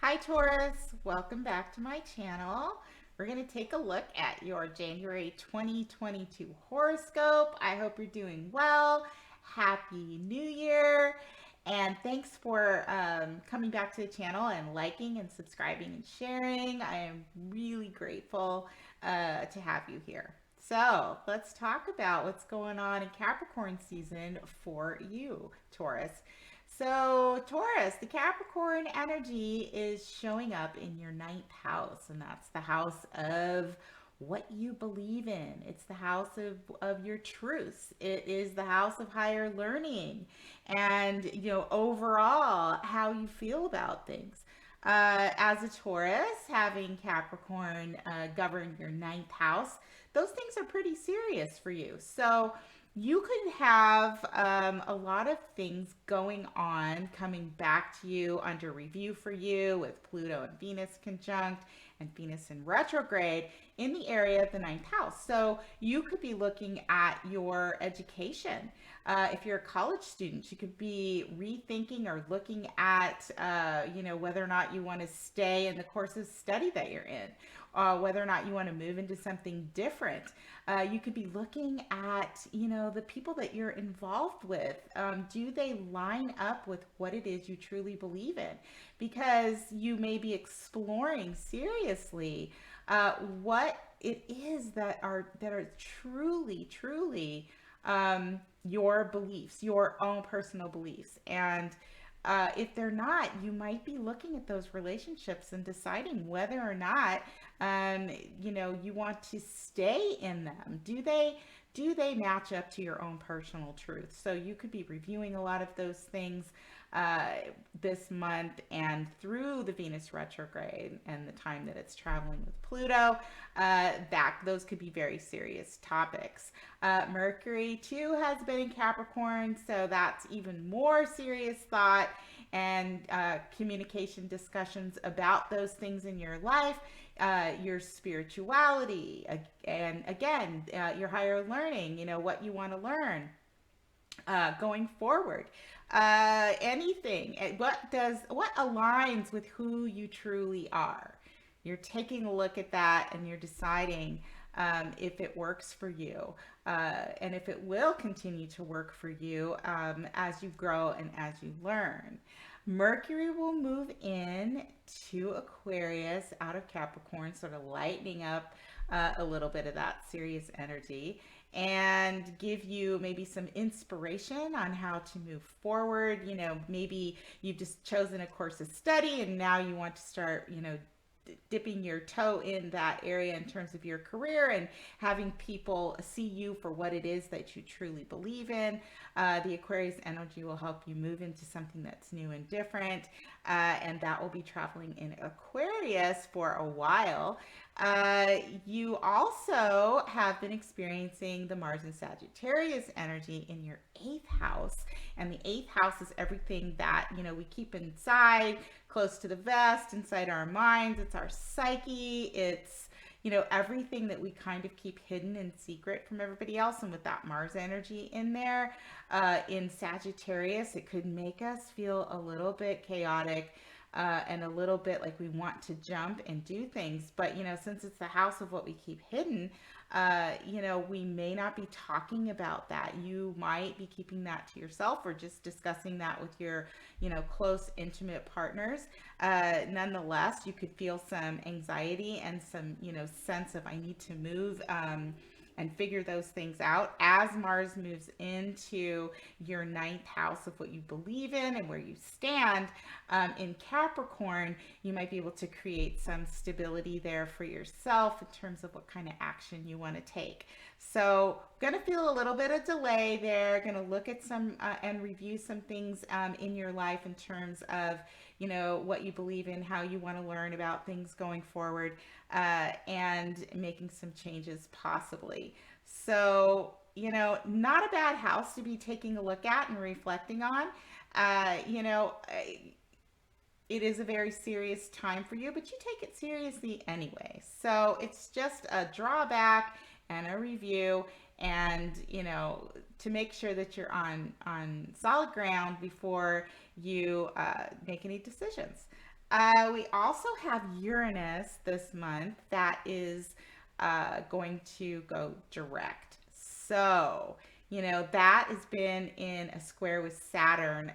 Hi Taurus, welcome back to my channel. We're going to take a look at your January 2022 horoscope. I hope you're doing well. Happy New Year. And thanks for coming back to the channel and liking and subscribing and sharing. I am really grateful to have you here. So let's talk about what's going on in Capricorn season for you, Taurus. So, Taurus, the Capricorn energy is showing up in your ninth house, and that's the house of what you believe in. It's the house of your truths. It is the house of higher learning and, overall, how you feel about things. As a Taurus, having Capricorn govern your ninth house, those things are pretty serious for you. So, you could have a lot of things going on coming back to you under review for you with Pluto and Venus conjunct and Venus in retrograde in the area of the ninth house. So you could be looking at your education. If you're a college student, you could be rethinking or looking at, whether or not you want to stay in the course of study that you're in, whether or not you want to move into something different. You could be looking at, the people that you're involved with. Do they line up with what it is you truly believe in? Because you may be exploring seriously what it is that are truly your beliefs, your own personal beliefs. And if they're not, you might be looking at those relationships and deciding whether or not, you want to stay in them. Do they match up to your own personal truth? So you could be reviewing a lot of those things uh, this month and through the Venus retrograde and the time that it's traveling with Pluto. Those could be very serious topics. Mercury too has been in Capricorn, so that's even more serious thought and communication discussions about those things in your life, your spirituality, and again, your higher learning, what you want to learn going forward. Anything. What aligns with who you truly are? You're taking a look at that and you're deciding if it works for you and if it will continue to work for you as you grow and as you learn. Mercury will move in to Aquarius out of Capricorn, sort of lightening up a little bit of that serious energy and give you maybe some inspiration on how to move forward. Maybe you've just chosen a course of study and now you want to start, dipping your toe in that area in terms of your career and having people see you for what it is that you truly believe in. The Aquarius energy will help you move into something that's new and different, and that will be traveling in Aquarius for a while. You also have been experiencing the Mars and Sagittarius energy in your eighth house. And the eighth house is everything that, we keep inside, close to the vest, inside our minds. It's our psyche. It's, everything that we kind of keep hidden and secret from everybody else. And with that Mars energy in there, in Sagittarius, it could make us feel a little bit chaotic and a little bit like we want to jump and do things. But, since it's the house of what we keep hidden, we may not be talking about that. You might be keeping that to yourself or just discussing that with your, close, intimate partners. Nonetheless, you could feel some anxiety and some, sense of I need to move. And figure those things out as Mars moves into your ninth house of what you believe in and where you stand. In Capricorn, you might be able to create some stability there for yourself in terms of what kind of action you want to take. So, going to feel a little bit of delay there. Going to look at some and review some things in your life in terms of, what you believe in, how you want to learn about things going forward, and making some changes possibly. So, not a bad house to be taking a look at and reflecting on. It is a very serious time for you, but you take it seriously anyway. So it's just a drawback and a review and, to make sure that you're on solid ground before you make any decisions. We also have Uranus this month that is going to go direct. So, that has been in a square with Saturn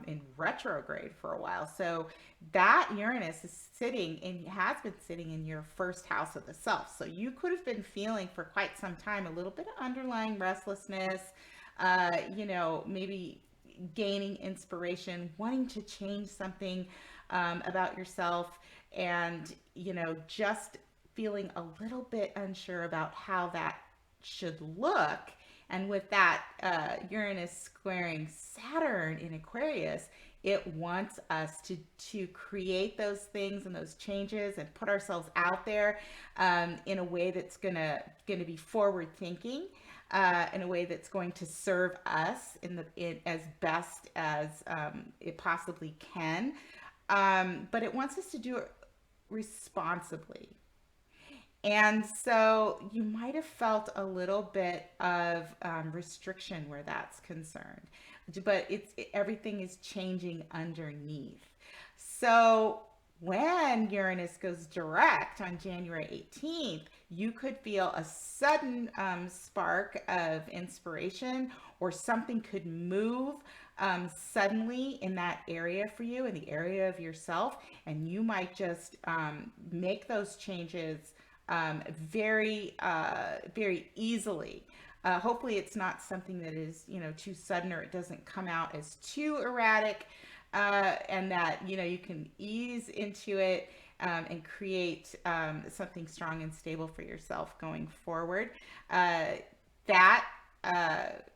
in retrograde for a while. So, that Uranus is sitting and has been sitting in your first house of the self. So, you could have been feeling for quite some time a little bit of underlying restlessness, maybe gaining inspiration, wanting to change something about yourself, and, just feeling a little bit unsure about how that should look. And with that Uranus squaring Saturn in Aquarius, it wants us to create those things and those changes and put ourselves out there in a way that's gonna be forward thinking, in a way that's going to serve us in as best as it possibly can. But it wants us to do it responsibly. And so you might have felt a little bit of restriction where that's concerned, but everything is changing underneath. So when Uranus goes direct on January 18th, you could feel a sudden spark of inspiration, or something could move suddenly in that area for you, in the area of yourself, and you might just make those changes very easily. Hopefully, it's not something that is, too sudden, or it doesn't come out as too erratic, and that, you can ease into it and create something strong and stable for yourself going forward. That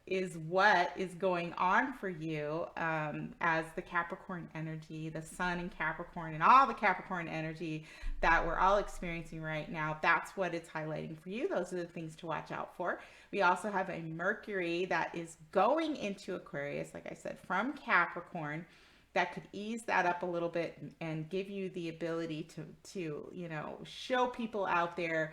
is what is going on for you as the Capricorn energy, the Sun in Capricorn, and all the Capricorn energy that we're all experiencing right now. That's what it's highlighting for you. Those are the things to watch out for. We also have a Mercury that is going into Aquarius, like I said, from Capricorn, that could ease that up a little bit and give you the ability to show people out there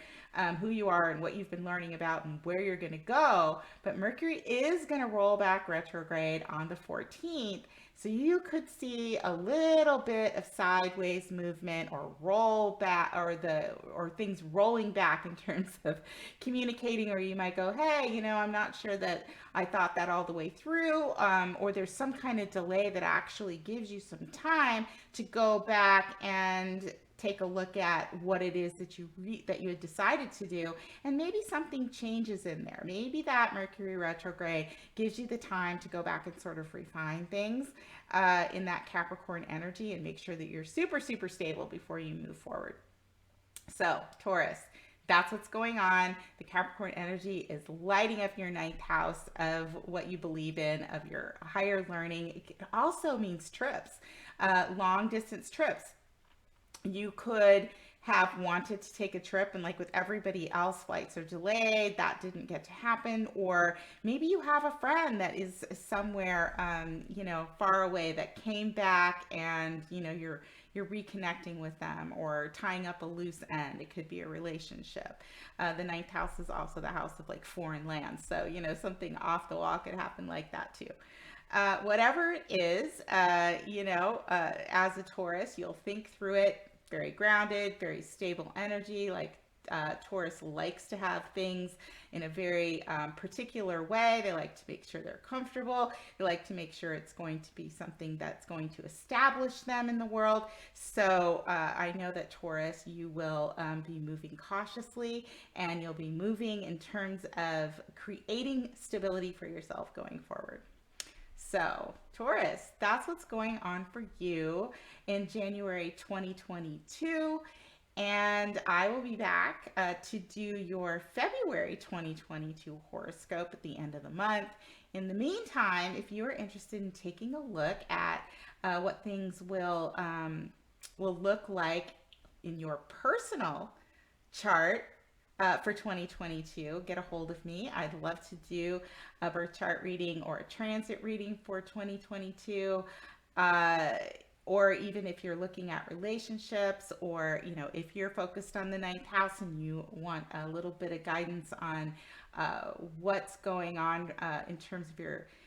who you are and what you've been learning about and where you're going to go. But Mercury is going to roll back retrograde on the 14th. So you could see a little bit of sideways movement, or roll back, or things rolling back in terms of communicating, or you might go, hey, I'm not sure that I thought that all the way through, or there's some kind of delay that actually gives you some time to go back and take a look at what it is that you had decided to do, and maybe something changes in there. Maybe that Mercury retrograde gives you the time to go back and sort of refine things in that Capricorn energy, and make sure that you're super stable before you move forward. So, Taurus, that's what's going on. The Capricorn energy is lighting up your ninth house of what you believe in, of your higher learning. It also means trips, long distance trips. You could have wanted to take a trip, and, like with everybody else, flights are delayed, that didn't get to happen. Or maybe you have a friend that is somewhere far away, that came back, and you're reconnecting with them, or tying up a loose end. It could be a relationship. The ninth house is also the house of, like, foreign lands, so something off the wall could happen like that too. Whatever it is, as a Taurus, you'll think through it. Very grounded, very stable energy. Like, Taurus likes to have things in a very particular way. They like to make sure they're comfortable. They like to make sure it's going to be something that's going to establish them in the world. So I know that, Taurus, you will be moving cautiously, and you'll be moving in terms of creating stability for yourself going forward. So, Taurus, that's what's going on for you in January 2022. And I will be back to do your February 2022 horoscope at the end of the month. In the meantime, if you are interested in taking a look at what things will look like in your personal chart for 2022, get a hold of me. I'd love to do a birth chart reading or a transit reading for 2022. Or even if you're looking at relationships, or if you're focused on the ninth house and you want a little bit of guidance on what's going on in terms of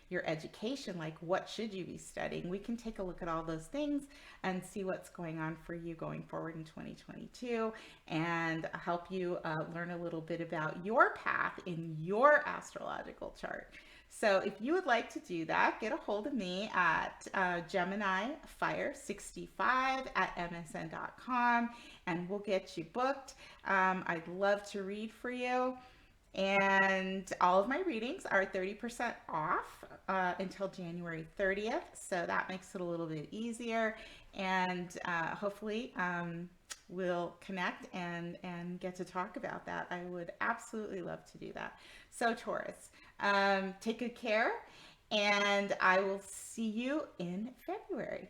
your education, like what should you be studying. We can take a look at all those things and see what's going on for you going forward in 2022 and help you learn a little bit about your path in your astrological chart. So if you would like to do that, get a hold of me at GeminiFire65 at msn.com and we'll get you booked. I'd love to read for you. And all of my readings are 30% off until January 30th. So that makes it a little bit easier. And hopefully we'll connect and get to talk about that. I would absolutely love to do that. So Taurus, take good care. And I will see you in February.